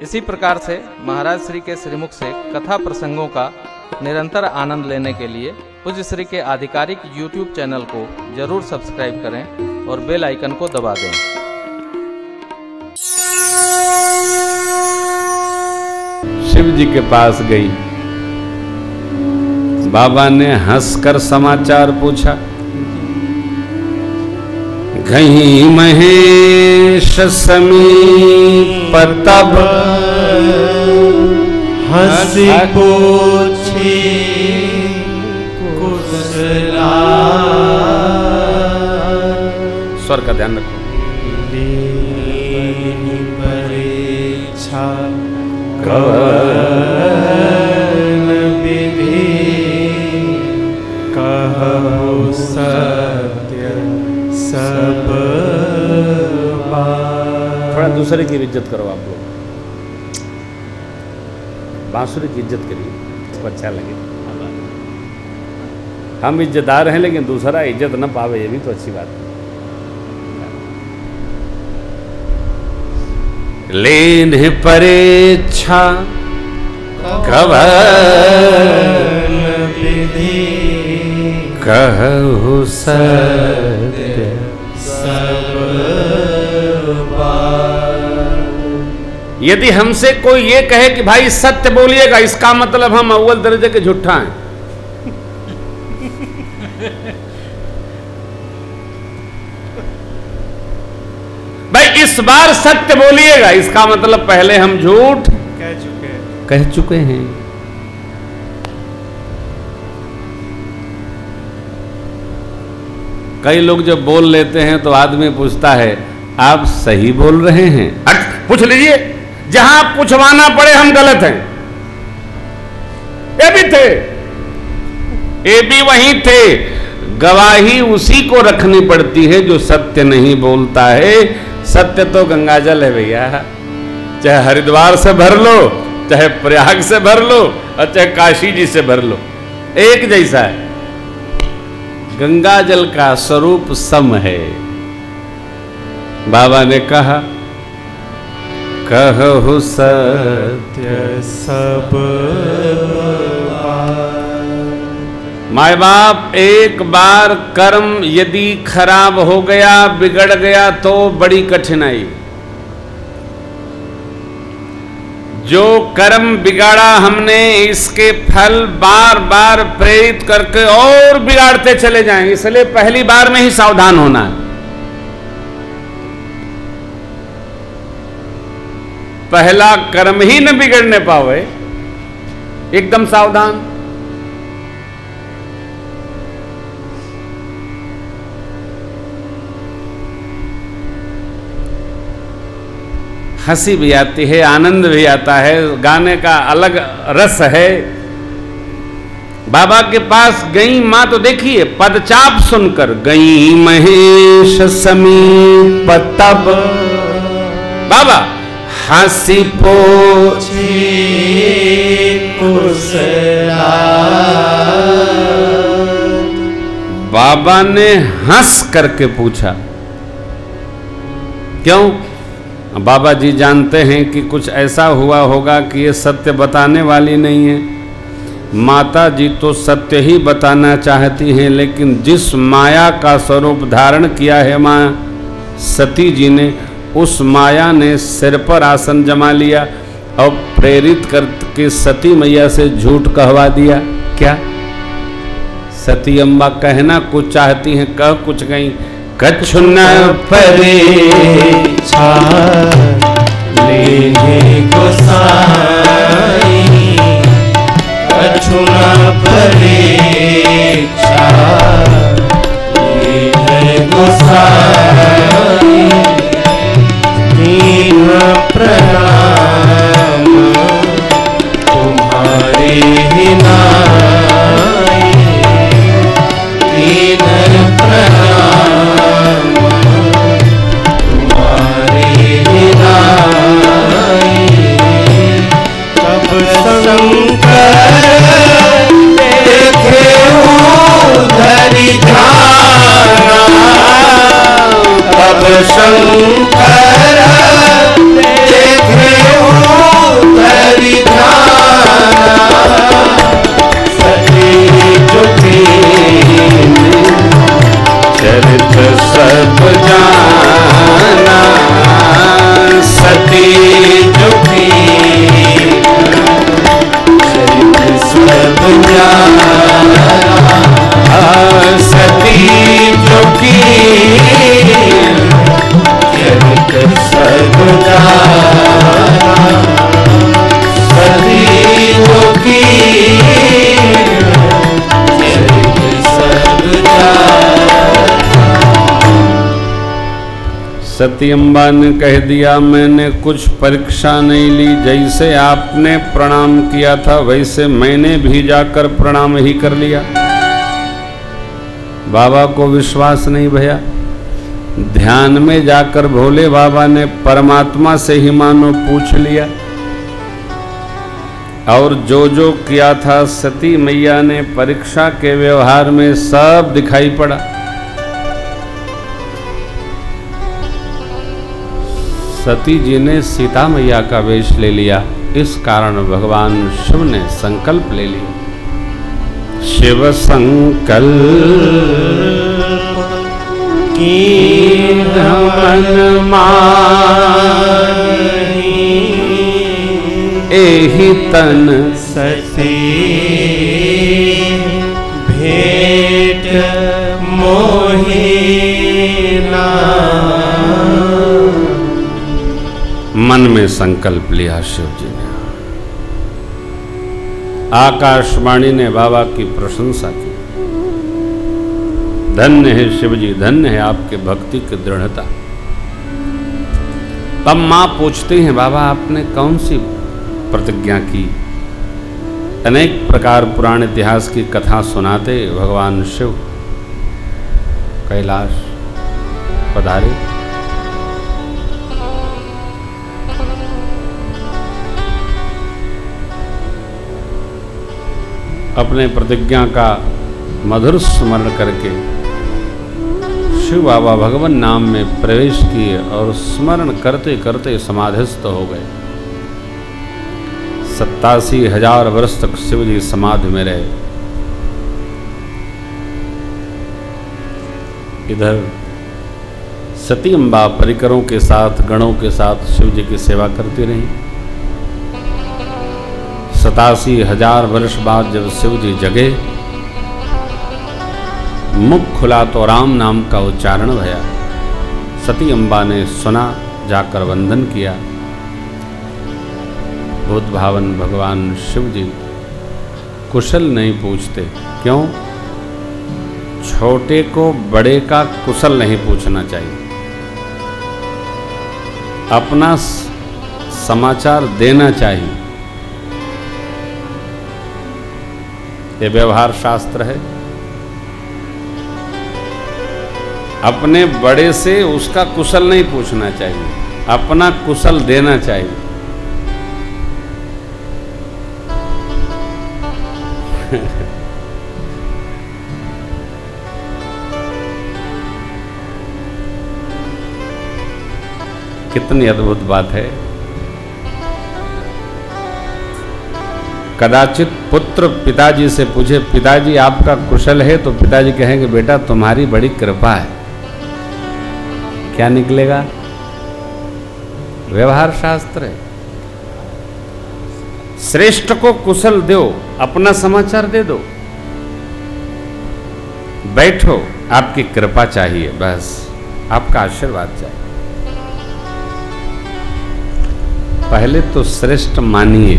इसी प्रकार से महाराज श्री के श्रीमुख से कथा प्रसंगों का निरंतर आनंद लेने के लिए पूज्य श्री के आधिकारिक YouTube चैनल को जरूर सब्सक्राइब करें और बेल आइकन को दबा दें। शिव जी के पास गई, बाबा ने हंसकर समाचार पूछा। गई महेश समीप तब हंसी पूछी कुशला। स्वर का ध्यान रखो। परीक्षा कवन विधि कहु सत्य सब बात। थोड़ा दूसरे की इज्जत करो आप लोग, बांसुरी की इज्जत करिए, इसको अच्छा लगे। हम इज्जतदार हैं लेकिन दूसरा इज्जत न पावे, ये भी तो अच्छी बात है। लेन परेच्छा कवन विधि कहु सत्य सब बात। यदि हमसे कोई ये कहे कि भाई सत्य बोलिएगा, इसका मतलब हम अव्वल दर्जे के झूठा हैं। भाई इस बार सत्य बोलिएगा, इसका मतलब पहले हम झूठ कह चुके हैं। कई लोग जब बोल लेते हैं तो आदमी पूछता है आप सही बोल रहे हैं? पूछ लीजिए, जहां पूछवाना पड़े हम गलत हैं। ये भी थे, ये भी वही थे। गवाही उसी को रखनी पड़ती है जो सत्य नहीं बोलता है। सत्य तो गंगाजल है भैया, चाहे हरिद्वार से भर लो, चाहे प्रयाग से भर लो, और चाहे काशी जी से भर लो, एक जैसा है। गंगाजल का स्वरूप सम है। बाबा ने कहा कहु सत्य सब माए बाप, एक बार कर्म यदि खराब हो गया, बिगड़ गया तो बड़ी कठिनाई। जो कर्म बिगाड़ा हमने, इसके फल बार बार प्रेरित करके और बिगाड़ते चले जाएंगे, इसलिए पहली बार में ही सावधान होना है। पहला कर्म ही न बिगड़ने पावे, एकदम सावधान। हंसी भी आती है, आनंद भी आता है, गाने का अलग रस है। बाबा के पास गई मां, तो देखिए पदचाप सुनकर गई महेश समीप तब बाबा हंसी पूछी कुशला। बाबा ने हंस करके पूछा, क्यों? बाबा जी जानते हैं कि कुछ ऐसा हुआ होगा कि ये सत्य बताने वाली नहीं है। माता जी तो सत्य ही बताना चाहती हैं, लेकिन जिस माया का स्वरूप धारण किया है माँ सती जी ने, उस माया ने सिर पर आसन जमा लिया और प्रेरित करके सती मैया से झूठ कहवा दिया। क्या सती अम्बा कहना कुछ चाहती हैं, कह कुछ गई। कछु न परीक्षा लेने गोसाई, कछु न परीक्षा लेने गोसाई। दीन प्रणाम तुम्हारे ही नाई, दीन प्रणाम शंकर सती अम्बा ने कह दिया, मैंने कुछ परीक्षा नहीं ली, जैसे आपने प्रणाम किया था वैसे मैंने भी जाकर प्रणाम ही कर लिया। बाबा को विश्वास नहीं भया। ध्यान में जाकर भोले बाबा ने परमात्मा से ही मानो पूछ लिया, और जो जो किया था सती मैया ने परीक्षा के व्यवहार में सब दिखाई पड़ा। सती जी ने सीता मैया का वेश ले लिया। इस कारण भगवान शिव ने संकल्प ले लिया। शिव संकल्प की मन माही, एहि तन सती भेंट मोहि नाम। मन में संकल्प लिया शिव जी ने। आकाशवाणी ने बाबा की प्रशंसा की। धन्य है शिव जी, धन्य है आपके भक्ति की दृढ़ता। तब मां पूछती हैं, बाबा आपने कौन सी प्रतिज्ञा की? अनेक प्रकार पुराण इतिहास की कथा सुनाते भगवान शिव कैलाश पधारे। अपने प्रतिज्ञा का मधुर स्मरण करके शिव बाबा भगवान नाम में प्रवेश किए और स्मरण करते करते समाधिस्थ हो गए। 87,000 वर्ष तक शिव जी समाधि में रहे। इधर सती अम्बा परिकरों के साथ गणों के साथ शिव जी की सेवा करती रही। 87,000 वर्ष बाद जब शिव जी जगे, मुख खुला तो राम नाम का उच्चारण भया। सती अम्बा ने सुना, जाकर वंदन किया। भूत भावन भगवान शिव जी कुशल नहीं पूछते। क्यों? छोटे को बड़े का कुशल नहीं पूछना चाहिए, अपना समाचार देना चाहिए। ये व्यवहार शास्त्र है। अपने बड़े से उसका कुशल नहीं पूछना चाहिए, अपना कुशल देना चाहिए। कितनी अद्भुत बात है। कदाचित पुत्र पिताजी से पूछे, पिताजी आपका कुशल है? तो पिताजी कहेंगे, बेटा तुम्हारी बड़ी कृपा है। क्या निकलेगा? व्यवहार शास्त्र है। श्रेष्ठ को कुशल दो, अपना समाचार दे दो। बैठो, आपकी कृपा चाहिए, बस आपका आशीर्वाद चाहिए। पहले तो श्रेष्ठ मानिए,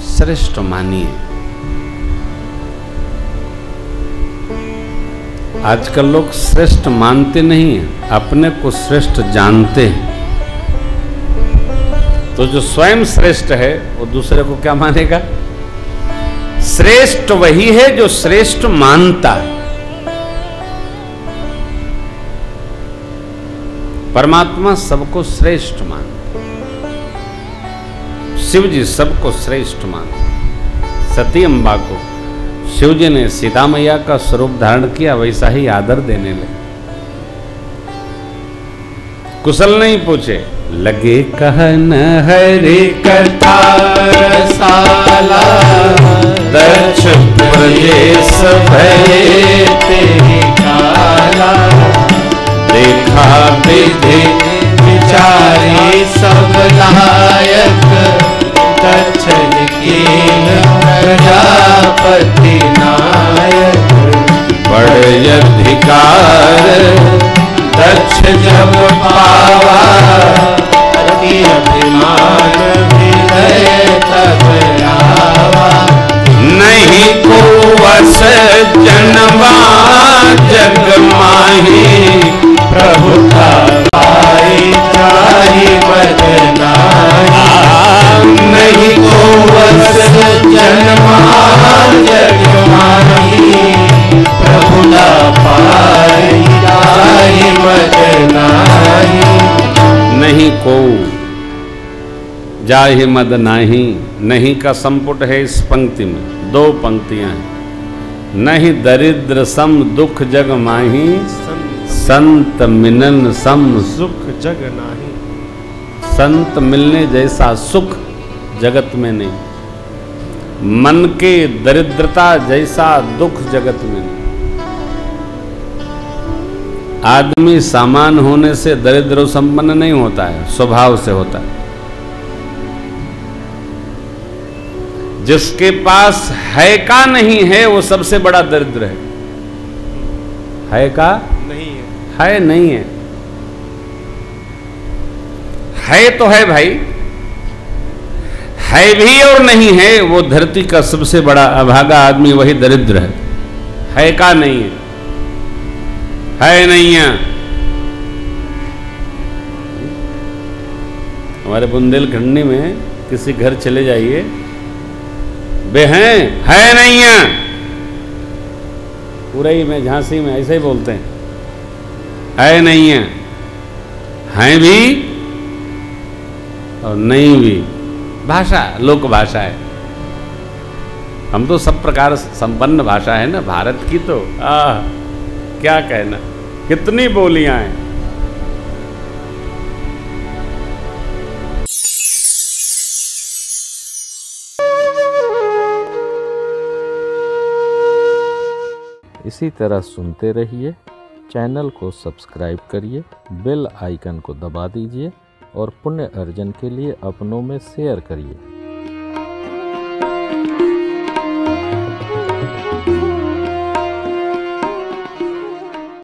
श्रेष्ठ मानिए। आजकल लोग श्रेष्ठ मानते नहीं हैं, अपने को श्रेष्ठ जानते हैं। तो जो स्वयं श्रेष्ठ है वो दूसरे को क्या मानेगा? श्रेष्ठ वही है जो श्रेष्ठ मानता है। परमात्मा सबको श्रेष्ठ मानता, शिव जी सबको श्रेष्ठ मानते। सती अम्बा को शिव जी ने सीता मैया का स्वरूप धारण किया, वैसा ही आदर देने लगे। कुशल नहीं पूछे, लगे कहन हरि कथा रसाला, दक्ष प्रदेश भये ते काला। देखा विधि विचारी सब लायक, दक्ष कीन प्रजापति नायक। बड़े अधिकार दक्ष जब पावा, अति अभिमान विनय तब आवा। नहीं को वस जनवा जग माही, को जाहि मद नाही। नहीं का संपुट है इस पंक्ति में, 2 पंक्तियां हैं। नहीं दरिद्र सम दुख जग माही, संत मिलन सम सुख जग नाही। संत मिलने जैसा सुख जगत में नहीं, मन के दरिद्रता जैसा दुख जगत में नहीं। आदमी सामान होने से दरिद्र संपन्न नहीं होता है, स्वभाव से होता है। जिसके पास है का नहीं है वो सबसे बड़ा दरिद्र है का नहीं है, है नहीं है तो है भाई, है भी और नहीं है, वो धरती का सबसे बड़ा अभागा आदमी वही दरिद्र है का नहीं है नहीं है। हमारे बुंदेलखंडी में किसी घर चले जाइए, बे है नहीं है। पूरे में झांसी में ऐसे ही बोलते है नहीं है भी और नहीं भी। भाषा लोक भाषा है, हम तो सब प्रकार संपन्न भाषा है ना भारत की, तो क्या कहना, कितनी बोलियां हैं। इसी तरह सुनते रहिए, चैनल को सब्सक्राइब करिए, बेल आइकन को दबा दीजिए और पुण्य अर्जन के लिए अपनों में शेयर करिए।